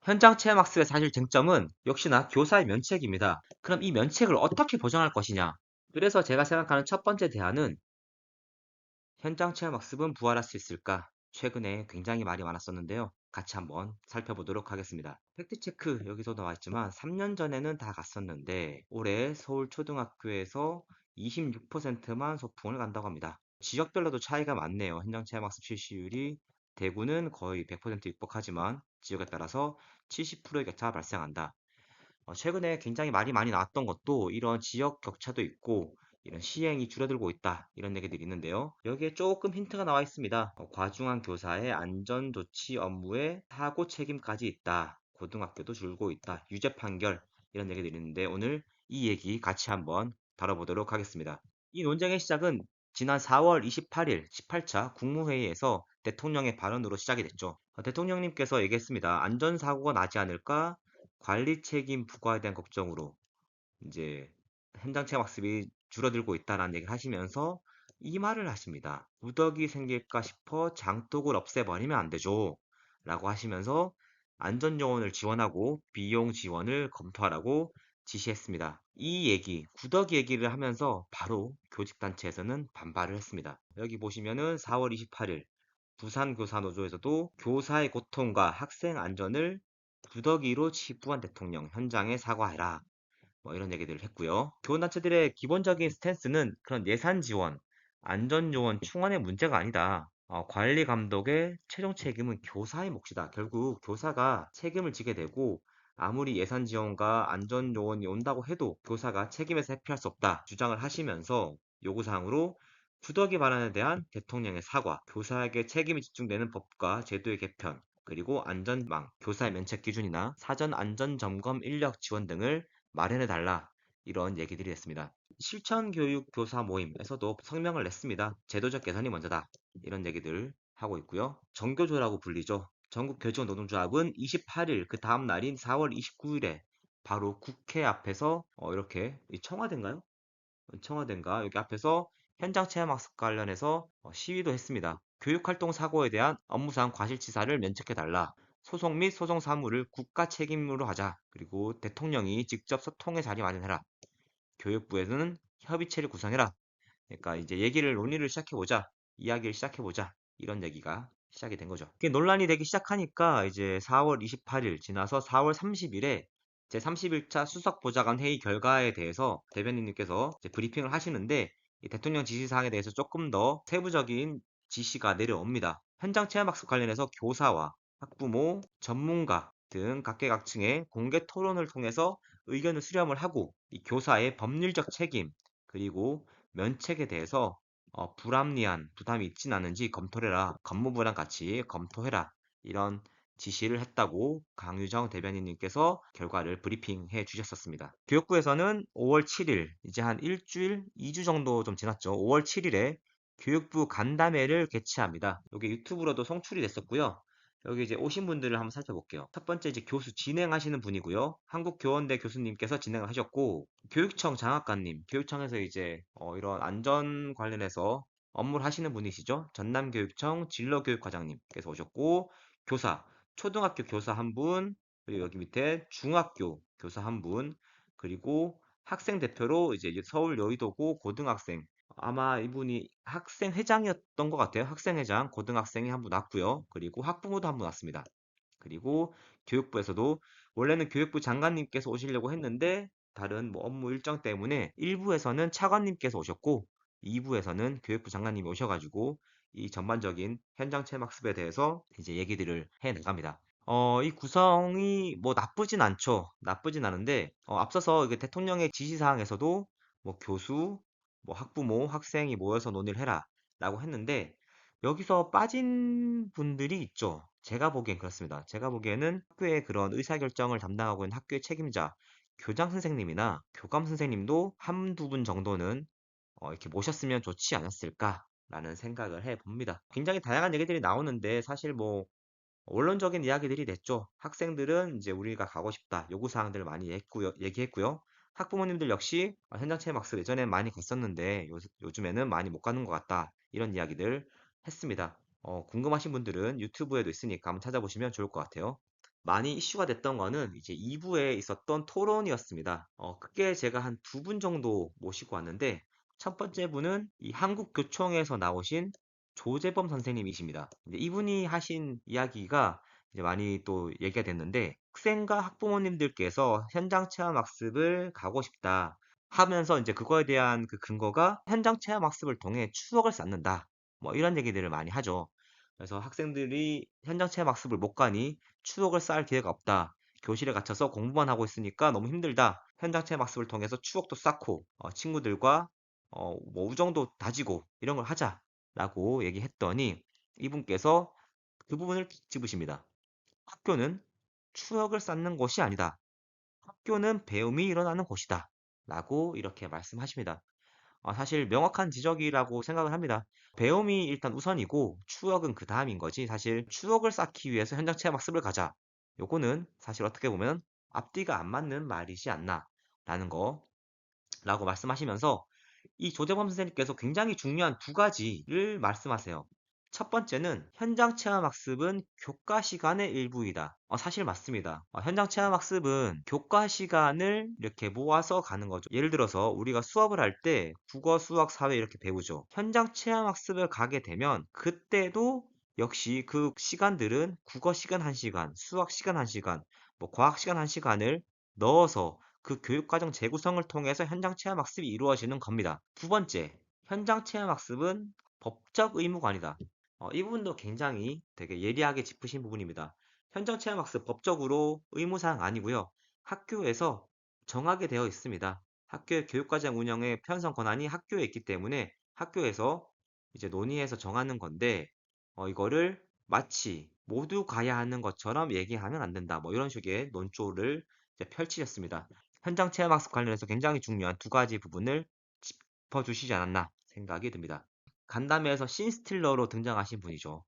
현장 체험학습의 사실 쟁점은 역시나 교사의 면책입니다. 그럼 이 면책을 어떻게 보장할 것이냐? 그래서 제가 생각하는 첫 번째 대안은 현장 체험학습은 부활할 수 있을까? 최근에 굉장히 말이 많았었는데요. 같이 한번 살펴보도록 하겠습니다. 팩트체크 여기서 나와 있지만 3년 전에는 다 갔었는데 올해 서울 초등학교에서 26%만 소풍을 간다고 합니다. 지역별로도 차이가 많네요. 현장 체험학습 실시율이 대구는 거의 100% 육박하지만 지역에 따라서 70%의 격차가 발생한다. 최근에 굉장히 말이 많이 나왔던 것도 이런 지역 격차도 있고 이런 시행이 줄어들고 있다 이런 얘기들이 있는데요. 여기에 조금 힌트가 나와 있습니다. 과중한 교사의 안전조치 업무에 사고 책임까지 있다. 고등학교도 줄고 있다. 유죄 판결 이런 얘기들이 있는데 오늘 이 얘기 같이 한번 다뤄보도록 하겠습니다. 이 논쟁의 시작은 지난 4월 28일 18차 국무회의에서 대통령의 발언으로 시작이 됐죠. 대통령님께서 얘기했습니다. 안전사고가 나지 않을까 관리 책임 부과에 대한 걱정으로 이제 현장 체험 학습이 줄어들고 있다라는 얘기를 하시면서 이 말을 하십니다. 무더기 생길까 싶어 장독을 없애버리면 안 되죠. 라고 하시면서 안전요원을 지원하고 비용 지원을 검토하라고 지시했습니다. 이 얘기, 구더기 얘기를 하면서 바로 교직단체에서는 반발을 했습니다. 여기 보시면은 4월 28일 부산교사노조에서도 교사의 고통과 학생 안전을 구더기로 치부한 대통령 현장에 사과해라. 뭐 이런 얘기들을 했고요. 교원단체들의 기본적인 스탠스는 그런 예산 지원, 안전요원 충원의 문제가 아니다. 관리 감독의 최종 책임은 교사의 몫이다. 결국 교사가 책임을 지게 되고 아무리 예산 지원과 안전요원이 온다고 해도 교사가 책임에서 회피할 수 없다. 주장을 하시면서 요구사항으로 구더기 발언에 대한 대통령의 사과, 교사에게 책임이 집중되는 법과 제도의 개편, 그리고 안전망, 교사의 면책 기준이나 사전 안전 점검 인력 지원 등을 마련해달라 이런 얘기들이 됐습니다. 실천교육 교사 모임에서도 성명을 냈습니다. 제도적 개선이 먼저다 이런 얘기들 하고 있고요. 정교조라고 불리죠. 전국교직원노동조합은 28일 그 다음 날인 4월 29일에 바로 국회 앞에서 이렇게 청와대인가요? 청와대인가 여기 앞에서 현장 체험학습 관련해서 시위도 했습니다. 교육활동 사고에 대한 업무상 과실치사를 면책해달라. 소송 및 소송 사무를 국가 책임으로 하자. 그리고 대통령이 직접 소통의 자리 마련해라. 교육부에서는 협의체를 구성해라. 그러니까 이제 얘기를 논의를 시작해보자. 이야기를 시작해보자. 이런 얘기가 시작이 된 거죠. 이게 논란이 되기 시작하니까 이제 4월 28일 지나서 4월 30일에 제31차 수석보좌관 회의 결과에 대해서 대변인님께서 이제 브리핑을 하시는데 이 대통령 지시사항에 대해서 조금 더 세부적인 지시가 내려옵니다. 현장 체험학습 관련해서 교사와 학부모, 전문가 등 각계각층의 공개 토론을 통해서 의견을 수렴을 하고 이 교사의 법률적 책임 그리고 면책에 대해서 불합리한 부담이 있진 않은지 검토를 해라. 법무부랑 같이 검토해라. 이런 지시를 했다고 강유정 대변인님께서 결과를 브리핑해 주셨었습니다. 교육부에서는 5월 7일, 이제 한 일주일, 2주 정도 좀 지났죠. 5월 7일에 교육부 간담회를 개최합니다. 이게 유튜브로도 송출이 됐었고요. 여기 이제 오신 분들을 한번 살펴볼게요. 첫 번째 이제 교수 진행하시는 분이고요. 한국교원대 교수님께서 진행을 하셨고, 교육청 장학관님, 교육청에서 이제 이런 안전 관련해서 업무를 하시는 분이시죠. 전남교육청 진로교육과장님께서 오셨고, 교사, 초등학교 교사 한 분, 그리고 여기 밑에 중학교 교사 한 분, 그리고 학생 대표로 이제 서울 여의도고 고등학생, 아마 이분이 학생회장이었던 것 같아요. 학생회장, 고등학생이 한 분 왔고요. 그리고 학부모도 한 분 왔습니다. 그리고 교육부에서도 원래는 교육부 장관님께서 오시려고 했는데 다른 뭐 업무 일정 때문에 1부에서는 차관님께서 오셨고 2부에서는 교육부 장관님이 오셔가지고 이 전반적인 현장 체험학습에 대해서 이제 얘기들을 해 나갑니다. 이 구성이 뭐 나쁘진 않죠. 나쁘진 않은데 앞서서 그 대통령의 지시사항에서도 뭐 교수, 뭐 학부모, 학생이 모여서 논의를 해라 라고 했는데 여기서 빠진 분들이 있죠. 제가 보기엔 그렇습니다. 제가 보기에는 학교의 그런 의사결정을 담당하고 있는 학교의 책임자, 교장 선생님이나 교감 선생님도 한두 분 정도는 이렇게 모셨으면 좋지 않았을까라는 생각을 해봅니다. 굉장히 다양한 얘기들이 나오는데 사실 뭐 원론적인 이야기들이 됐죠. 학생들은 이제 우리가 가고 싶다. 요구사항들을 많이 얘기했고요. 학부모님들 역시 현장 체험학습 예전엔 많이 갔었는데 요즘에는 많이 못 가는 것 같다. 이런 이야기들 했습니다. 궁금하신 분들은 유튜브에도 있으니까 한번 찾아보시면 좋을 것 같아요. 많이 이슈가 됐던 거는 이제 2부에 있었던 토론이었습니다. 크게 제가 한 두 분 정도 모시고 왔는데, 첫 번째 분은 이 한국교총에서 나오신 조재범 선생님이십니다. 이제 이분이 하신 이야기가 이제 많이 또 얘기가 됐는데, 학생과 학부모님들께서 현장 체험 학습을 가고 싶다 하면서 이제 그거에 대한 그 근거가 현장 체험 학습을 통해 추억을 쌓는다. 뭐 이런 얘기들을 많이 하죠. 그래서 학생들이 현장 체험 학습을 못 가니 추억을 쌓을 기회가 없다. 교실에 갇혀서 공부만 하고 있으니까 너무 힘들다. 현장 체험 학습을 통해서 추억도 쌓고 친구들과 뭐 우정도 다지고 이런 걸 하자라고 얘기했더니 이분께서 그 부분을 툭 집으십니다. 학교는 추억을 쌓는 곳이 아니다. 학교는 배움이 일어나는 곳이다. 라고 이렇게 말씀하십니다. 사실 명확한 지적이라고 생각을 합니다. 배움이 일단 우선이고 추억은 그 다음인 거지. 사실 추억을 쌓기 위해서 현장 체험 학습을 가자. 요거는 사실 어떻게 보면 앞뒤가 안 맞는 말이지 않나 라는 거라고 말씀하시면서 이 조재범 선생님께서 굉장히 중요한 두 가지를 말씀하세요. 첫 번째는 현장 체험 학습은 교과 시간의 일부이다. 사실 맞습니다. 현장 체험 학습은 교과 시간을 이렇게 모아서 가는 거죠. 예를 들어서 우리가 수업을 할 때 국어, 수학, 사회 이렇게 배우죠. 현장 체험 학습을 가게 되면 그때도 역시 그 시간들은 국어 시간 1시간, 수학 시간 1시간, 뭐 과학 시간 1시간을 넣어서 그 교육과정 재구성을 통해서 현장 체험 학습이 이루어지는 겁니다. 두 번째, 현장 체험 학습은 법적 의무가 아니다. 이 부분도 굉장히 되게 예리하게 짚으신 부분입니다. 현장 체험 학습 법적으로 의무사항 아니고요. 학교에서 정하게 되어 있습니다. 학교의 교육과정 운영의 편성 권한이 학교에 있기 때문에 학교에서 이제 논의해서 정하는 건데, 이거를 마치 모두 가야 하는 것처럼 얘기하면 안 된다. 뭐 이런 식의 논조를 이제 펼치셨습니다. 현장 체험학습 관련해서 굉장히 중요한 두 가지 부분을 짚어주시지 않았나 생각이 듭니다. 간담회에서 신스틸러로 등장하신 분이죠.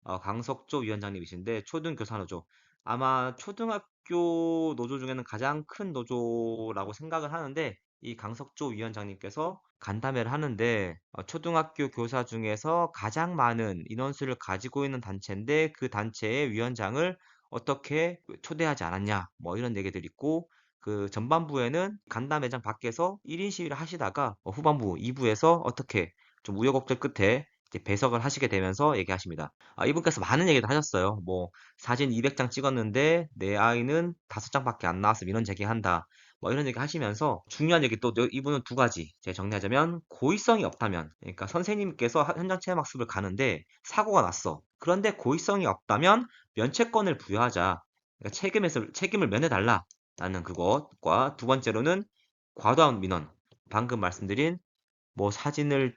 강석조 위원장님이신데 초등교사노조. 아마 초등학교 노조 중에는 가장 큰 노조라고 생각을 하는데 이 강석조 위원장님께서 간담회를 하는데 초등학교 교사 중에서 가장 많은 인원수를 가지고 있는 단체인데 그 단체의 위원장을 어떻게 초대하지 않았냐 뭐 이런 얘기들이 있고 그 전반부에는 간담회장 밖에서 1인 시위를 하시다가 후반부 2부에서 어떻게 좀 우여곡절 끝에 이제 배석을 하시게 되면서 얘기하십니다. 이분께서 많은 얘기를 하셨어요. 뭐 사진 200장 찍었는데 내 아이는 5장밖에 안 나왔으면 이런 제기한다. 뭐 이런 얘기 하시면서 중요한 얘기 또 이분은 두 가지 제가 정리하자면 고의성이 없다면 그러니까 선생님께서 현장 체험 학습을 가는데 사고가 났어. 그런데 고의성이 없다면 면책권을 부여하자. 그러니까 책임을 면해달라. 라는 그것과 두 번째로는 과도한 민원. 방금 말씀드린 뭐 사진을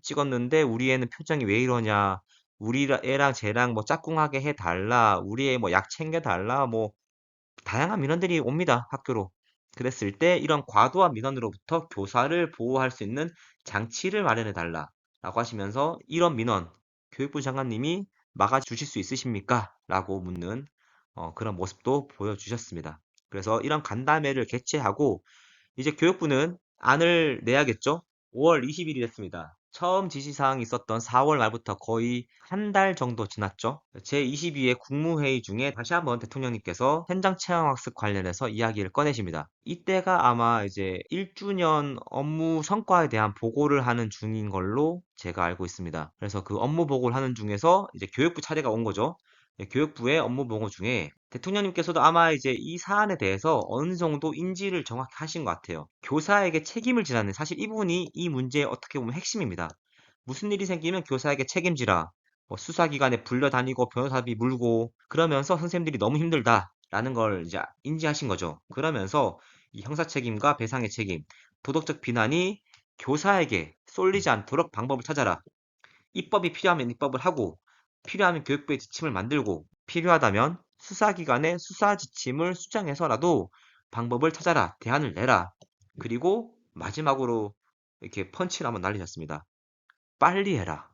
찍었는데 우리 애는 표정이 왜 이러냐. 우리 애랑 쟤랑 뭐 짝꿍하게 해달라. 우리 애 뭐 약 챙겨달라. 뭐 다양한 민원들이 옵니다. 학교로. 그랬을 때 이런 과도한 민원으로부터 교사를 보호할 수 있는 장치를 마련해 달라. 라고 하시면서 이런 민원 교육부 장관님이 막아주실 수 있으십니까? 라고 묻는 그런 모습도 보여주셨습니다. 그래서 이런 간담회를 개최하고 이제 교육부는 안을 내야겠죠? 5월 20일이 됐습니다. 처음 지시사항이 있었던 4월 말부터 거의 한 달 정도 지났죠. 제22회 국무회의 중에 다시 한번 대통령님께서 현장 체험학습 관련해서 이야기를 꺼내십니다. 이때가 아마 이제 1주년 업무 성과에 대한 보고를 하는 중인 걸로 제가 알고 있습니다. 그래서 그 업무 보고를 하는 중에서 이제 교육부 차례가 온 거죠. 교육부의 업무 보고 중에 대통령님께서도 아마 이제 이 사안에 대해서 어느 정도 인지를 정확히 하신 것 같아요. 교사에게 책임을 지라는 사실 이 부분이 이 문제의 어떻게 보면 핵심입니다. 무슨 일이 생기면 교사에게 책임지라. 뭐 수사기관에 불려다니고 변호사비 물고 그러면서 선생님들이 너무 힘들다라는 걸 이제 인지하신 거죠. 그러면서 이 형사 책임과 배상의 책임, 도덕적 비난이 교사에게 쏠리지 않도록 방법을 찾아라. 입법이 필요하면 입법을 하고 필요하면 교육부의 지침을 만들고 필요하다면 수사기관의 수사 지침을 수정해서라도 방법을 찾아라. 대안을 내라. 그리고 마지막으로 이렇게 펀치를 한번 날리셨습니다. 빨리 해라.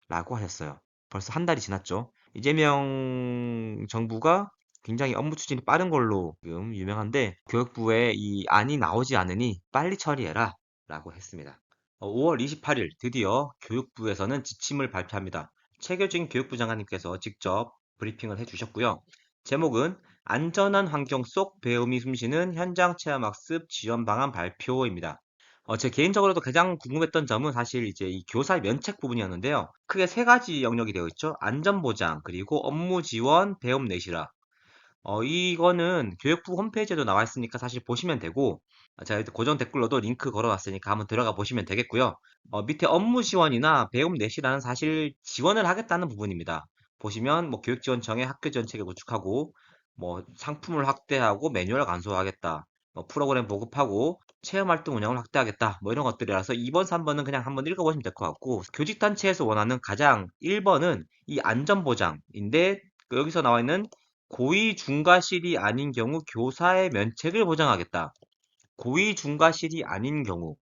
라고 하셨어요. 벌써 한 달이 지났죠. 이재명 정부가 굉장히 업무 추진이 빠른 걸로 지금 유명한데 교육부에 이 안이 나오지 않으니 빨리 처리해라. 라고 했습니다. 5월 28일 드디어 교육부에서는 지침을 발표합니다. 최교진 교육부 장관님께서 직접 브리핑을 해주셨고요. 제목은 안전한 환경 속 배움이 숨쉬는 현장 체험 학습 지원 방안 발표입니다. 제 개인적으로도 가장 궁금했던 점은 사실 이제 이 교사의 면책 부분이었는데요. 크게 세 가지 영역이 되어 있죠. 안전보장, 그리고 업무 지원, 배움 내실화. 이거는 교육부 홈페이지에도 나와 있으니까 사실 보시면 되고, 제가 고정 댓글로도 링크 걸어놨으니까 한번 들어가 보시면 되겠고요. 밑에 업무 지원이나 배움 내실화는 사실 지원을 하겠다는 부분입니다. 보시면 뭐 교육지원청의 학교 지원 체계 구축하고, 뭐 상품을 확대하고 매뉴얼 간소화하겠다. 뭐 프로그램 보급하고 체험활동 운영을 확대하겠다. 뭐 이런 것들이라서 2번, 3번은 그냥 한번 읽어보시면 될 것 같고, 교직단체에서 원하는 가장 1번은 이 안전보장인데, 여기서 나와 있는 고의 중과실이 아닌 경우 교사의 면책을 보장하겠다. 고의 중과실이 아닌 경우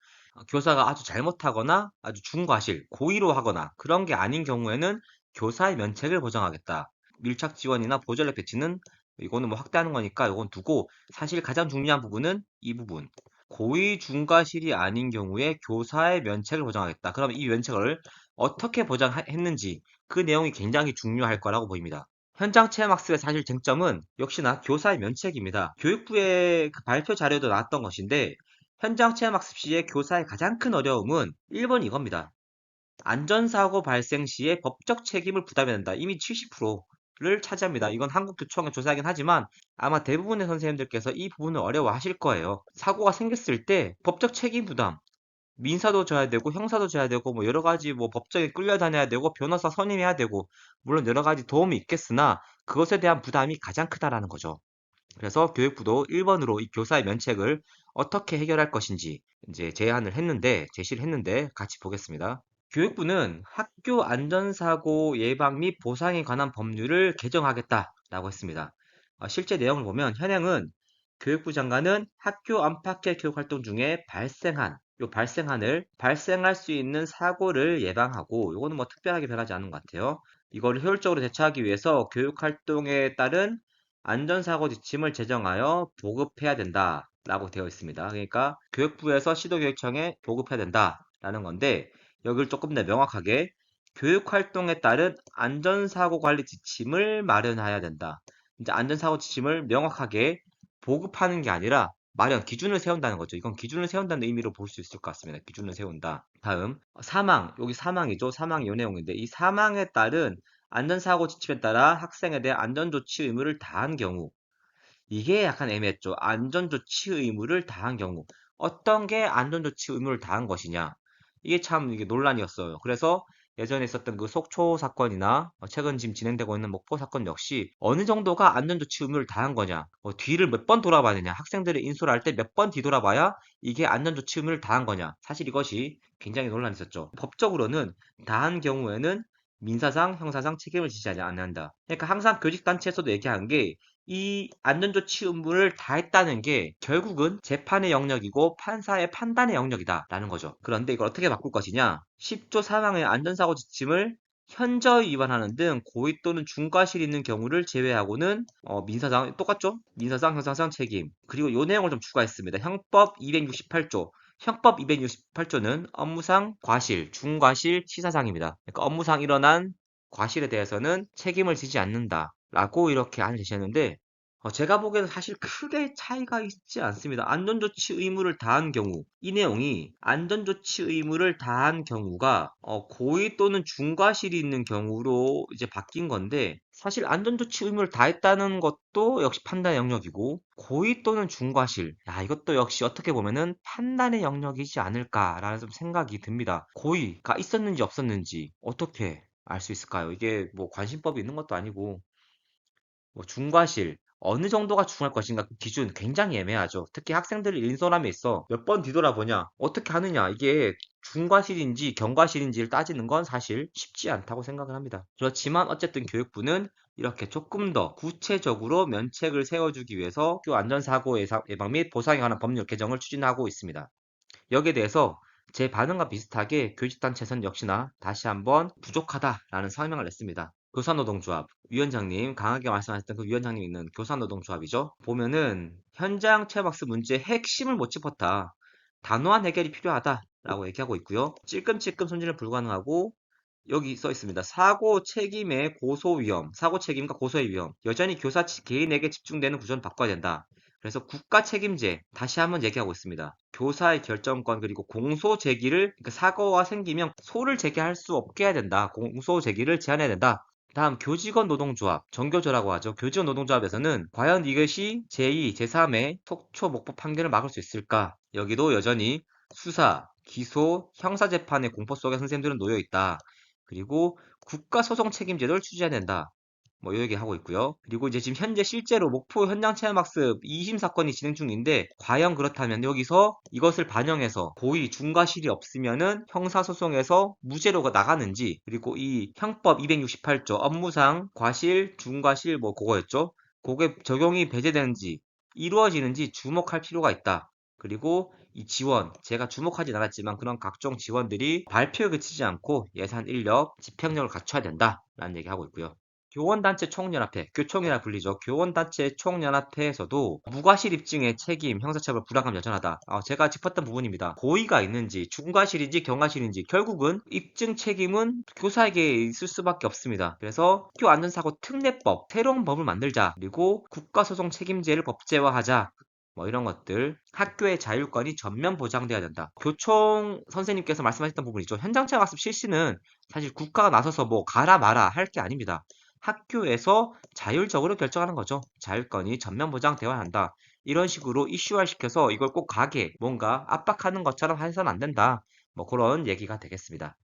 교사가 아주 잘못하거나 아주 중과실, 고의로 하거나 그런 게 아닌 경우에는 교사의 면책을 보장하겠다. 밀착 지원이나 보전력 배치는 이거는 뭐 확대하는 거니까 이건 두고 사실 가장 중요한 부분은 이 부분. 고의 중과실이 아닌 경우에 교사의 면책을 보장하겠다. 그럼 이 면책을 어떻게 보장했는지 그 내용이 굉장히 중요할 거라고 보입니다. 현장 체험 학습의 사실 쟁점은 역시나 교사의 면책입니다. 교육부의 그 발표 자료도 나왔던 것인데 현장 체험 학습 시에 교사의 가장 큰 어려움은 1번 이겁니다. 안전사고 발생 시에 법적 책임을 부담해야 된다. 이미 70%를 차지합니다. 이건 한국교총의 조사이긴 하지만 아마 대부분의 선생님들께서 이 부분을 어려워하실 거예요. 사고가 생겼을 때 법적 책임 부담, 민사도 져야 되고 형사도 져야 되고 뭐 여러 가지 뭐 법정에 끌려다녀야 되고 변호사 선임해야 되고 물론 여러 가지 도움이 있겠으나 그것에 대한 부담이 가장 크다라는 거죠. 그래서 교육부도 1번으로 이 교사의 면책을 어떻게 해결할 것인지 이제 제시를 했는데 같이 보겠습니다. 교육부는 학교 안전사고 예방 및 보상에 관한 법률을 개정하겠다라고 했습니다. 실제 내용을 보면 현행은 교육부 장관은 학교 안팎의 교육활동 중에 발생할 수 있는 사고를 예방하고, 이거는 뭐 특별하게 변하지 않은 것 같아요. 이거를 효율적으로 대처하기 위해서 교육활동에 따른 안전사고 지침을 제정하여 보급해야 된다라고 되어 있습니다. 그러니까 교육부에서 시도교육청에 보급해야 된다라는 건데, 여기를 조금 더 명확하게 교육활동에 따른 안전사고 관리 지침을 마련해야 된다. 이제 안전사고 지침을 명확하게 보급하는 게 아니라 기준을 세운다는 거죠. 이건 기준을 세운다는 의미로 볼 수 있을 것 같습니다. 기준을 세운다. 다음, 여기 사망이죠. 사망이 요 내용인데, 이 사망에 따른 안전사고 지침에 따라 학생에 대한 안전조치 의무를 다한 경우, 이게 약간 애매했죠. 안전조치 의무를 다한 경우. 어떤 게 안전조치 의무를 다한 것이냐. 이게 논란이었어요. 그래서 예전에 있었던 그 속초 사건이나 최근 지금 진행되고 있는 목포 사건 역시 어느 정도가 안전조치 의무를 다한 거냐. 뒤를 몇 번 돌아봐야 되냐. 학생들이 인솔 할 때 몇 번 뒤돌아봐야 이게 안전조치 의무를 다한 거냐. 사실 이것이 굉장히 논란이 있었죠. 법적으로는 다한 경우에는 민사상, 형사상 책임을 지지 않는다. 그러니까 항상 교직단체에서도 얘기한 게 이 안전조치 의무를 다했다는 게 결국은 재판의 영역이고 판사의 판단의 영역이다라는 거죠. 그런데 이걸 어떻게 바꿀 것이냐? 10조 사망의 안전사고 지침을 현저히 위반하는 등 고의 또는 중과실이 있는 경우를 제외하고는 민사상 똑같죠? 민사상, 형사상 책임. 그리고 이 내용을 좀 추가했습니다. 형법 268조. 형법 268조는 업무상 과실, 중과실, 시사상입니다. 그러니까 업무상 일어난 과실에 대해서는 책임을 지지 않는다. 라고 이렇게 안을 제시했는데 제가 보기에는 사실 크게 차이가 있지 않습니다. 안전조치 의무를 다한 경우 이 내용이 안전조치 의무를 다한 경우가 고의 또는 중과실이 있는 경우로 이제 바뀐 건데 사실 안전조치 의무를 다했다는 것도 역시 판단의 영역이고 고의 또는 중과실 이것도 역시 어떻게 보면은 판단의 영역이지 않을까라는 좀 생각이 듭니다. 고의가 있었는지 없었는지 어떻게 알 수 있을까요? 이게 뭐 관심법이 있는 것도 아니고 뭐 중과실 어느 정도가 중요할 것인가 그 기준 굉장히 애매하죠. 특히 학생들을 인솔함에 있어 몇 번 뒤돌아보냐 어떻게 하느냐 이게 중과실인지 경과실인지를 따지는 건 사실 쉽지 않다고 생각을 합니다. 그렇지만 어쨌든 교육부는 이렇게 조금 더 구체적으로 면책을 세워주기 위해서 학교 안전사고 예방 및 보상에 관한 법률 개정을 추진하고 있습니다. 여기에 대해서 제 반응과 비슷하게 교직단체에서는 역시나 다시 한번 부족하다라는 성명을 냈습니다. 교사노동조합 위원장님 강하게 말씀하셨던 그 위원장님 있는 교사노동조합이죠. 보면은 현장 체험학습 문제의 핵심을 못 짚었다. 단호한 해결이 필요하다라고 얘기하고 있고요. 찔끔찔끔 손질은 불가능하고 여기 써 있습니다. 사고 책임의 고소 위험, 사고 책임과 고소의 위험. 여전히 교사 개인에게 집중되는 구조는 바꿔야 된다. 그래서 국가 책임제 다시 한번 얘기하고 있습니다. 교사의 결정권 그리고 공소 제기를 그러니까 사고가 생기면 소를 제기할 수 없게 해야 된다. 공소 제기를 제한해야 된다. 다음 교직원 노동조합, 정교조라고 하죠. 교직원 노동조합에서는 과연 이것이 제2, 제3의 속초 목포 판결을 막을 수 있을까? 여기도 여전히 수사, 기소, 형사재판의 공포 속에 선생님들은 놓여 있다. 그리고 국가소송 책임제도를 추진해야 된다. 뭐, 이 얘기 하고 있고요. 그리고 이제 지금 현재 실제로 목포 현장 체험학습 2심 사건이 진행 중인데, 과연 그렇다면 여기서 이것을 반영해서 고의, 중과실이 없으면은 형사소송에서 무죄로 나가는지, 그리고 이 형법 268조 업무상 과실, 중과실 뭐 그거였죠. 그게 적용이 배제되는지, 이루어지는지 주목할 필요가 있다. 그리고 이 지원, 제가 주목하진 않았지만 그런 각종 지원들이 발표에 그치지 않고 예산, 인력, 집행력을 갖춰야 된다라는 얘기하고 있고요. 교원단체 총연합회, 교총이라 불리죠. 교원단체 총연합회에서도 무과실 입증의 책임, 형사처벌 불합감 여전하다. 제가 짚었던 부분입니다. 고의가 있는지, 중과실인지, 경과실인지 결국은 입증 책임은 교사에게 있을 수밖에 없습니다. 그래서 학교 안전사고 특례법, 새로운 법을 만들자. 그리고 국가소송 책임제를 법제화하자. 뭐 이런 것들, 학교의 자율권이 전면 보장돼야 된다. 교총 선생님께서 말씀하셨던 부분이죠. 현장체험 학습 실시는 사실 국가가 나서서 뭐 가라 마라 할 게 아닙니다. 학교에서 자율적으로 결정하는 거죠. 자율권이 전면 보장되어야 한다. 이런 식으로 이슈화 시켜서 이걸 꼭 가게 뭔가 압박하는 것처럼 해서는 안 된다. 뭐 그런 얘기가 되겠습니다.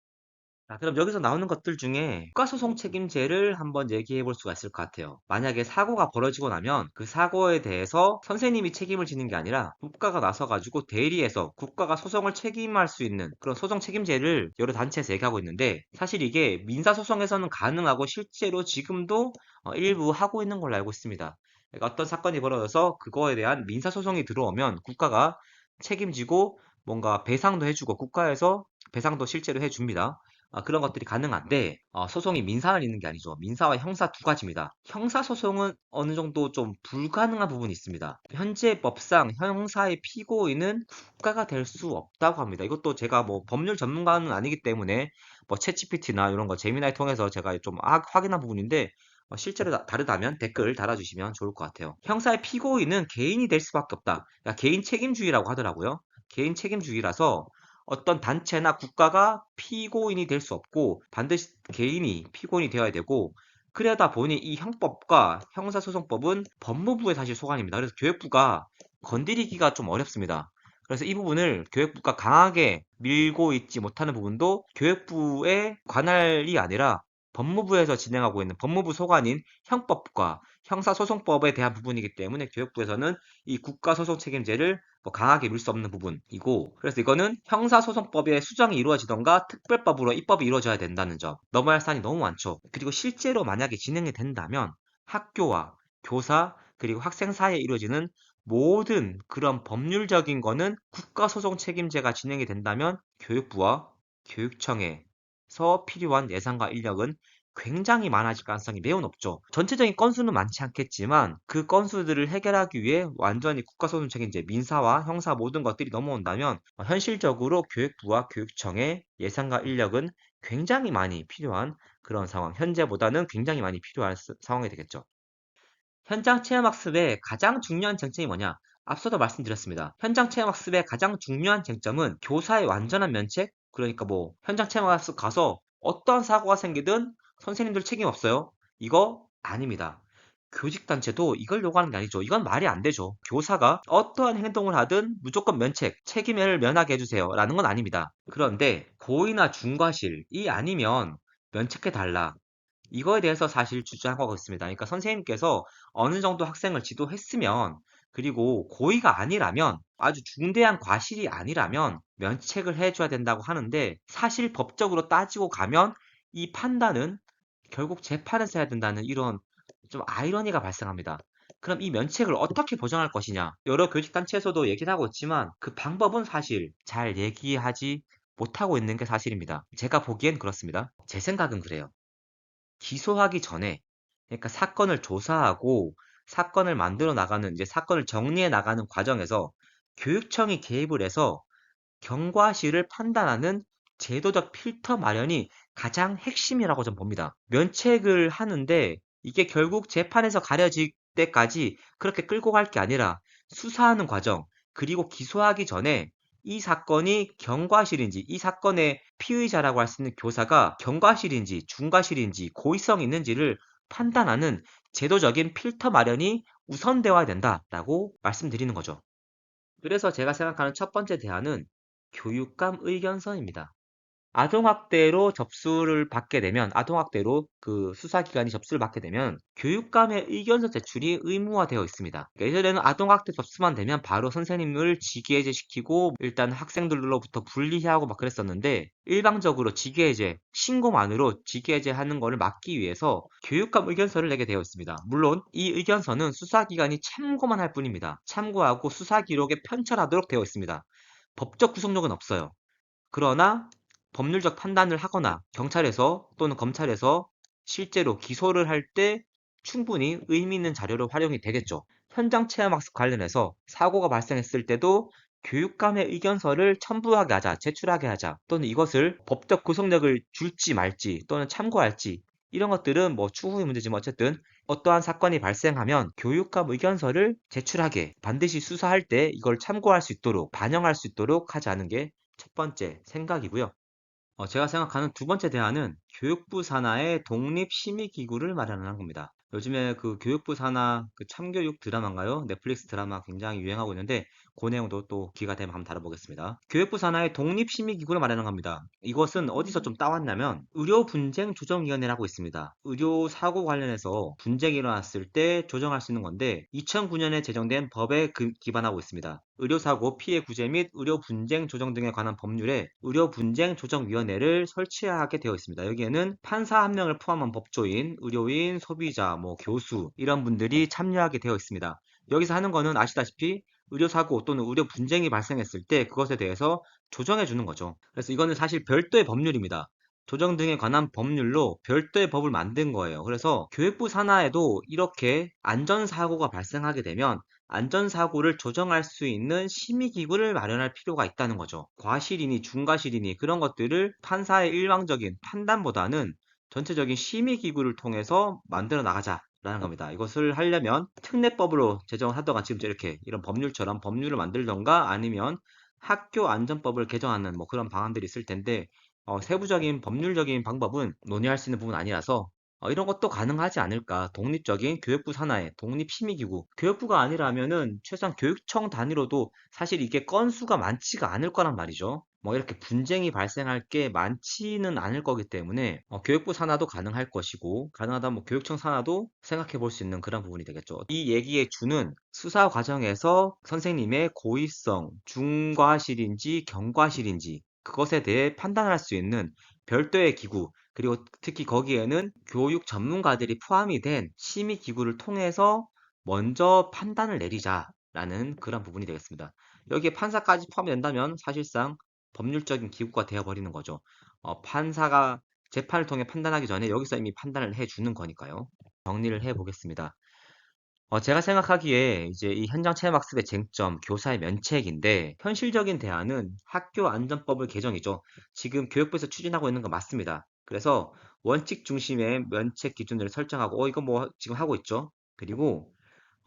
자, 그럼 여기서 나오는 것들 중에 국가소송 책임제를 한번 얘기해 볼 수가 있을 것 같아요. 만약에 사고가 벌어지고 나면 그 사고에 대해서 선생님이 책임을 지는 게 아니라 국가가 나서가지고 대리해서 국가가 소송을 책임할 수 있는 그런 소송 책임제를 여러 단체에서 얘기하고 있는데 사실 이게 민사소송에서는 가능하고 실제로 지금도 일부 하고 있는 걸로 알고 있습니다. 그러니까 어떤 사건이 벌어져서 그거에 대한 민사소송이 들어오면 국가가 책임지고 뭔가 배상도 해주고 국가에서 배상도 실제로 해줍니다. 그런 것들이 가능한데 소송이 민사만 있는 게 아니죠. 민사와 형사 두 가지입니다. 형사소송은 어느 정도 좀 불가능한 부분이 있습니다. 현재 법상 형사의 피고인은 국가가 될 수 없다고 합니다. 이것도 제가 뭐 법률 전문가는 아니기 때문에 뭐 챗GPT나 이런 거 제미나이 통해서 제가 좀 확인한 부분인데 실제로 다르다면 댓글 달아주시면 좋을 것 같아요. 형사의 피고인은 개인이 될 수밖에 없다. 그러니까 개인 책임주의라고 하더라고요. 개인 책임주의라서 어떤 단체나 국가가 피고인이 될 수 없고 반드시 개인이 피고인이 되어야 되고 그러다 보니 이 형법과 형사소송법은 법무부의 사실 소관입니다. 그래서 교육부가 건드리기가 좀 어렵습니다. 그래서 이 부분을 교육부가 강하게 밀고 있지 못하는 부분도 교육부의 관할이 아니라 법무부에서 진행하고 있는 법무부 소관인 형법과 형사소송법에 대한 부분이기 때문에 교육부에서는 이 국가소송 책임제를 뭐 강하게 밀 수 없는 부분이고 그래서 이거는 형사소송법의 수정이 이루어지던가 특별법으로 입법이 이루어져야 된다는 점 넘어야 할 사안이 너무 많죠. 그리고 실제로 만약에 진행이 된다면 학교와 교사 그리고 학생 사이에 이루어지는 모든 그런 법률적인 거는 국가소송 책임제가 진행이 된다면 교육부와 교육청에서 필요한 예산과 인력은 굉장히 많아질 가능성이 매우 높죠. 전체적인 건수는 많지 않겠지만 그 건수들을 해결하기 위해 완전히 국가소송 책임제, 민사와 형사 모든 것들이 넘어온다면 현실적으로 교육부와 교육청의 예산과 인력은 굉장히 많이 필요한 그런 상황, 현재보다는 굉장히 많이 필요한 상황이 되겠죠. 현장 체험학습의 가장 중요한 쟁점이 뭐냐? 앞서도 말씀드렸습니다. 현장 체험학습의 가장 중요한 쟁점은 교사의 완전한 면책? 그러니까 뭐 현장 체험학습 가서 어떠한 사고가 생기든 선생님들 책임 없어요. 이거 아닙니다. 교직단체도 이걸 요구하는 게 아니죠. 이건 말이 안 되죠. 교사가 어떠한 행동을 하든 무조건 면책, 책임을 면하게 해주세요. 라는 건 아닙니다. 그런데 고의나 중과실이 아니면 면책해달라. 이거에 대해서 사실 주장하고 있습니다. 그러니까 선생님께서 어느 정도 학생을 지도했으면 그리고 고의가 아니라면 아주 중대한 과실이 아니라면 면책을 해줘야 된다고 하는데 사실 법적으로 따지고 가면 이 판단은 결국 재판에서 해야 된다는 이런 좀 아이러니가 발생합니다. 그럼 이 면책을 어떻게 보장할 것이냐? 여러 교직단체에서도 얘기를 하고 있지만 그 방법은 사실 잘 얘기하지 못하고 있는 게 사실입니다. 제가 보기엔 그렇습니다. 제 생각은 그래요. 기소하기 전에 그러니까 사건을 조사하고 사건을 만들어 나가는 이제 사건을 정리해 나가는 과정에서 교육청이 개입을 해서 경과실을 판단하는 제도적 필터 마련이 가장 핵심이라고 좀 봅니다. 면책을 하는데 이게 결국 재판에서 가려질 때까지 그렇게 끌고 갈 게 아니라 수사하는 과정, 그리고 기소하기 전에 이 사건이 경과실인지, 이 사건의 피의자라고 할 수 있는 교사가 경과실인지, 중과실인지, 고의성 있는지를 판단하는 제도적인 필터 마련이 우선되어야 된다라고 말씀드리는 거죠. 그래서 제가 생각하는 첫 번째 대안은 교육감 의견서입니다. 아동학대로 접수를 받게 되면, 아동학대로 그 수사기관이 접수를 받게 되면 교육감의 의견서 제출이 의무화되어 있습니다. 그러니까 예전에는 아동학대 접수만 되면 바로 선생님을 직위해제시키고 일단 학생들로부터 분리하고 막 그랬었는데, 일방적으로 직위해제, 신고만으로 직위해제하는 것을 막기 위해서 교육감 의견서를 내게 되어 있습니다. 물론 이 의견서는 수사기관이 참고만 할 뿐입니다. 참고하고 수사기록에 편철하도록 되어 있습니다. 법적 구속력은 없어요. 그러나 법률적 판단을 하거나 경찰에서 또는 검찰에서 실제로 기소를 할 때 충분히 의미 있는 자료로 활용이 되겠죠. 현장 체험학습 관련해서 사고가 발생했을 때도 교육감의 의견서를 첨부하게 하자, 제출하게 하자, 또는 이것을 법적 구속력을 줄지 말지, 또는 참고할지, 이런 것들은 뭐 추후의 문제지만 어쨌든 어떠한 사건이 발생하면 교육감 의견서를 제출하게, 반드시 수사할 때 이걸 참고할 수 있도록, 반영할 수 있도록 하자는 게 첫 번째 생각이고요. 제가 생각하는 두 번째 대안은 교육부 산하의 독립심의기구를 마련하는 겁니다. 요즘에 그 교육부 산하 그 참교육 드라마인가요? 넷플릭스 드라마 굉장히 유행하고 있는데 그 내용도 또 기회가 되면 한번 다뤄보겠습니다. 교육부 산하의 독립심의기구를 마련한 겁니다. 이것은 어디서 좀 따왔냐면 의료분쟁조정위원회라고 있습니다. 의료 사고 관련해서 분쟁이 일어났을 때 조정할 수 있는 건데 2009년에 제정된 법에 기반하고 있습니다. 의료사고 피해 구제 및 의료 분쟁 조정 등에 관한 법률에 의료 분쟁 조정위원회를 설치하게 되어 있습니다. 여기에는 판사 한 명을 포함한 법조인, 의료인, 소비자, 뭐 교수 이런 분들이 참여하게 되어 있습니다. 여기서 하는 거는 아시다시피 의료사고 또는 의료 분쟁이 발생했을 때 그것에 대해서 조정해 주는 거죠. 그래서 이거는 사실 별도의 법률입니다. 조정 등에 관한 법률로 별도의 법을 만든 거예요. 그래서 교육부 산하에도 이렇게 안전사고가 발생하게 되면 안전사고를 조정할 수 있는 심의기구를 마련할 필요가 있다는 거죠. 과실이니 중과실이니 그런 것들을 판사의 일방적인 판단보다는 전체적인 심의기구를 통해서 만들어 나가자라는 겁니다. 이것을 하려면 특례법으로 제정을 하던가 지금 이렇게 이런 법률처럼 법률을 만들던가 아니면 학교안전법을 개정하는 뭐 그런 방안들이 있을 텐데 세부적인 법률적인 방법은 논의할 수 있는 부분은 아니라서 이런 것도 가능하지 않을까. 독립적인 교육부 산하의 독립심의기구. 교육부가 아니라면은 최소한 교육청 단위로도 사실 이게 건수가 많지가 않을 거란 말이죠. 뭐 이렇게 분쟁이 발생할 게 많지는 않을 거기 때문에 교육부 산하도 가능할 것이고 가능하다면 뭐 교육청 산하도 생각해 볼 수 있는 그런 부분이 되겠죠. 이 얘기의 주는 수사 과정에서 선생님의 고의성, 중과실인지 경과실인지 그것에 대해 판단할 수 있는 별도의 기구, 그리고 특히 거기에는 교육 전문가들이 포함이 된 심의 기구를 통해서 먼저 판단을 내리자라는 그런 부분이 되겠습니다. 여기에 판사까지 포함된다면 사실상 법률적인 기구가 되어버리는 거죠. 판사가 재판을 통해 판단하기 전에 여기서 이미 판단을 해주는 거니까요. 정리를 해보겠습니다. 제가 생각하기에 이제 이 현장 체험학습의 쟁점, 교사의 면책인데 현실적인 대안은 학교 안전법을 개정이죠. 지금 교육부에서 추진하고 있는 거 맞습니다. 그래서 원칙 중심의 면책 기준을 설정하고, 이거 뭐 지금 하고 있죠. 그리고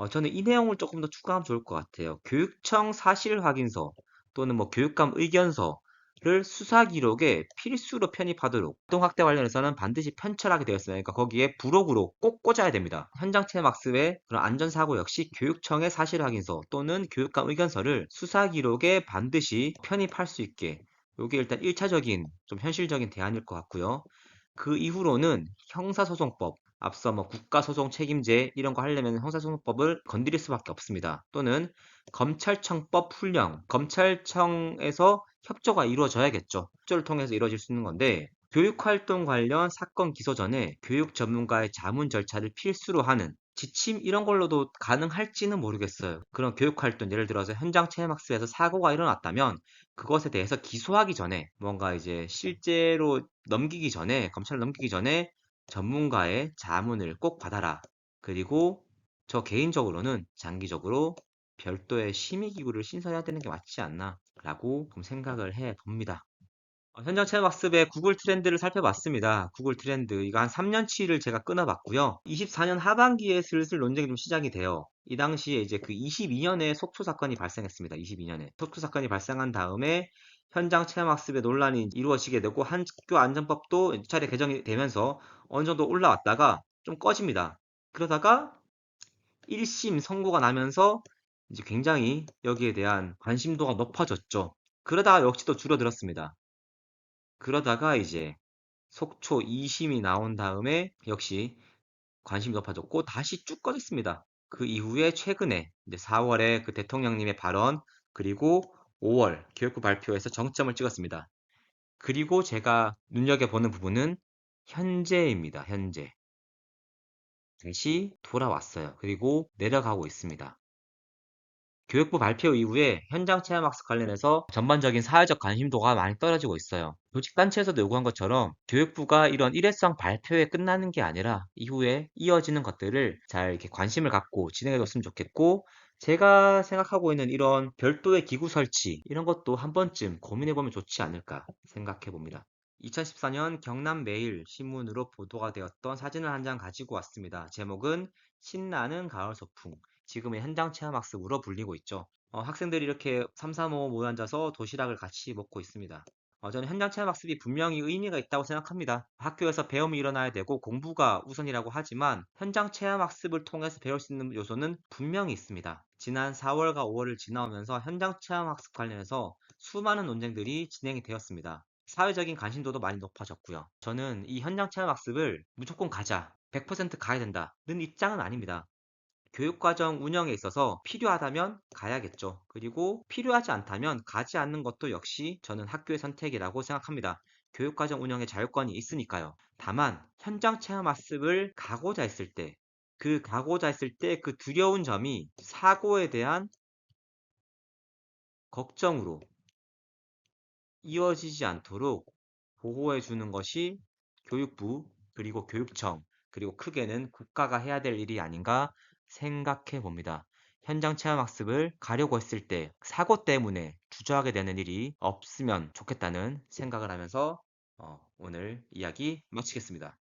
저는 이 내용을 조금 더 추가하면 좋을 것 같아요. 교육청 사실 확인서 또는 뭐 교육감 의견서를 수사 기록에 필수로 편입하도록, 아동학대 관련해서는 반드시 편철하게 되어 있어요. 그러니까 거기에 부록으로 꼭 꽂아야 됩니다. 현장 체험 학습의 그런 안전사고 역시 교육청의 사실 확인서 또는 교육감 의견서를 수사 기록에 반드시 편입할 수 있게, 이게 일단 1차적인 좀 현실적인 대안일 것 같고요. 그 이후로는 형사소송법, 앞서 뭐 국가소송 책임제 이런 거 하려면 형사소송법을 건드릴 수밖에 없습니다. 또는 검찰청법 훈령, 검찰청에서 협조가 이루어져야겠죠. 협조를 통해서 이루어질 수 있는 건데 교육활동 관련 사건 기소 전에 교육 전문가의 자문 절차를 필수로 하는 지침 이런 걸로도 가능할지는 모르겠어요. 그런 교육활동 예를 들어서 현장 체험학습에서 사고가 일어났다면 그것에 대해서 기소하기 전에 뭔가 이제 실제로 넘기기 전에 검찰을 넘기기 전에 전문가의 자문을 꼭 받아라. 그리고 저 개인적으로는 장기적으로 별도의 심의기구를 신설해야 되는 게 맞지 않나라고 좀 생각을 해 봅니다. 현장 체험학습의 구글 트렌드를 살펴봤습니다. 구글 트렌드 이거 한 3년치를 제가 끊어봤고요. 24년 하반기에 슬슬 논쟁이 좀 시작이 돼요. 이 당시에 이제 그 22년에 속초 사건이 발생했습니다. 22년에 속초 사건이 발생한 다음에 현장 체험학습의 논란이 이루어지게 되고 학교 안전법도 차례 개정이 되면서 어느 정도 올라왔다가 좀 꺼집니다. 그러다가 1심 선고가 나면서 이제 굉장히 여기에 대한 관심도가 높아졌죠. 그러다가 역시 또 줄어들었습니다. 그러다가 이제 속초 2심이 나온 다음에 역시 관심이 높아졌고 다시 쭉 꺼졌습니다. 그 이후에 최근에 이제 4월에 그 대통령님의 발언 그리고 5월 교육부 발표에서 정점을 찍었습니다. 그리고 제가 눈여겨보는 부분은 현재입니다. 현재. 다시 돌아왔어요. 그리고 내려가고 있습니다. 교육부 발표 이후에 현장 체험학습 관련해서 전반적인 사회적 관심도가 많이 떨어지고 있어요. 교직단체에서도 요구한 것처럼 교육부가 이런 일회성 발표에 끝나는 게 아니라 이후에 이어지는 것들을 잘 이렇게 관심을 갖고 진행해 줬으면 좋겠고, 제가 생각하고 있는 이런 별도의 기구 설치 이런 것도 한 번쯤 고민해 보면 좋지 않을까 생각해 봅니다. 2014년 경남매일 신문으로 보도가 되었던 사진을 한 장 가지고 왔습니다. 제목은 신나는 가을 소풍. 지금의 현장 체험 학습으로 불리고 있죠. 학생들이 이렇게 3, 3, 5 모여 앉아서 도시락을 같이 먹고 있습니다. 저는 현장 체험 학습이 분명히 의미가 있다고 생각합니다. 학교에서 배움이 일어나야 되고 공부가 우선이라고 하지만 현장 체험 학습을 통해서 배울 수 있는 요소는 분명히 있습니다. 지난 4월과 5월을 지나오면서 현장 체험 학습 관련해서 수많은 논쟁들이 진행이 되었습니다. 사회적인 관심도도 많이 높아졌고요. 저는 이 현장 체험 학습을 무조건 가자, 100% 가야 된다는 입장은 아닙니다. 교육과정 운영에 있어서 필요하다면 가야겠죠. 그리고 필요하지 않다면 가지 않는 것도 역시 저는 학교의 선택이라고 생각합니다. 교육과정 운영에 자율권이 있으니까요. 다만 현장 체험 학습을 가고자 했을 때, 그 두려운 점이 사고에 대한 걱정으로 이어지지 않도록 보호해 주는 것이 교육부, 그리고 교육청, 그리고 크게는 국가가 해야 될 일이 아닌가 생각해 봅니다. 현장 체험 학습을 가려고 했을 때 사고 때문에 주저하게 되는 일이 없으면 좋겠다는 생각을 하면서 오늘 이야기 마치겠습니다.